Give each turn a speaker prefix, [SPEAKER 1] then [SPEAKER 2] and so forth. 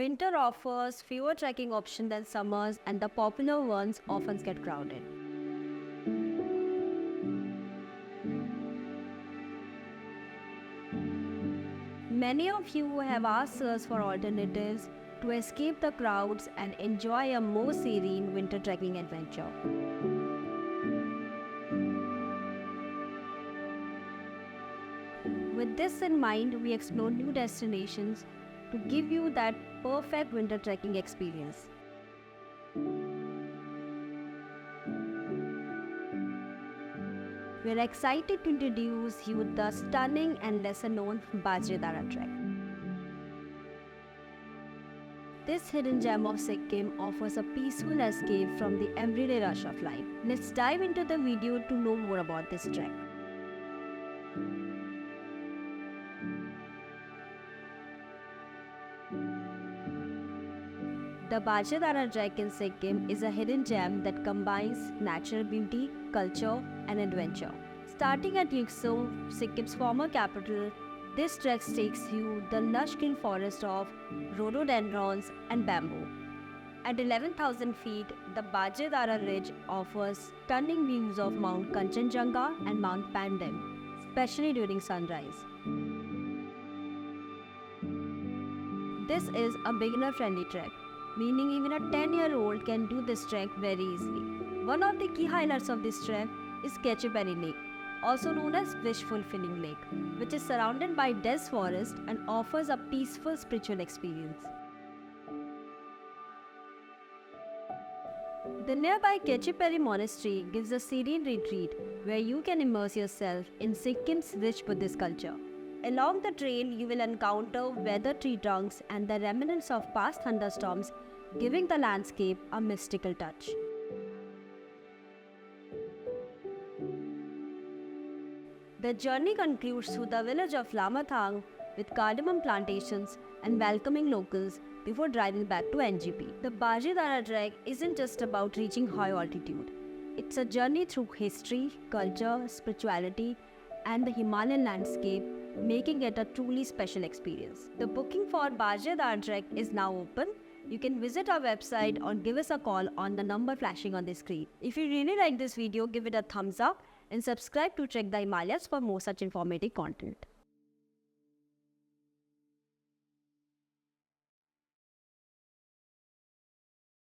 [SPEAKER 1] Winter offers fewer trekking options than summers, and the popular ones often get crowded. Many of you have asked us for alternatives to escape the crowds and enjoy a more serene winter trekking adventure. With this in mind, we explore new destinations to give you that perfect winter trekking experience. We're excited to introduce you the stunning and lesser known Bajre Dara Trek. This hidden gem of Sikkim offers a peaceful escape from the everyday rush of life. Let's dive into the video to know more about this trek. The Bajre Dara Trek in Sikkim is a hidden gem that combines natural beauty, culture, and adventure. Starting at Khecheopalri, Sikkim's former capital, this trek takes you the lush green forest of rhododendrons and bamboo. At 11,000 feet, the Bajre Dara Ridge offers stunning views of Mount Kanchenjunga and Mount Pandim, especially during sunrise. This is a beginner-friendly trek, meaning even a 10-year-old can do this trek very easily. One of the key highlights of this trek is Khecheopalri Lake, also known as Wish Fulfilling Lake, which is surrounded by dense forest and offers a peaceful spiritual experience. The nearby Khecheopalri Monastery gives a serene retreat where you can immerse yourself in Sikkim's rich Buddhist culture. Along the trail, you will encounter weathered tree trunks and the remnants of past thunderstorms, giving the landscape a mystical touch. The journey concludes through the village of Lamathang with cardamom plantations and welcoming locals before driving back to NGP. The Bajre Dara Trek isn't just about reaching high altitude. It's a journey through history, culture, spirituality, and the Himalayan landscape, making it a truly special experience. The booking for Bajre Dara Trek is now open. You can visit our website or give us a call on the number flashing on the screen. If you really like this video, give it a thumbs up and subscribe to Trek the Himalayas for more such informative content.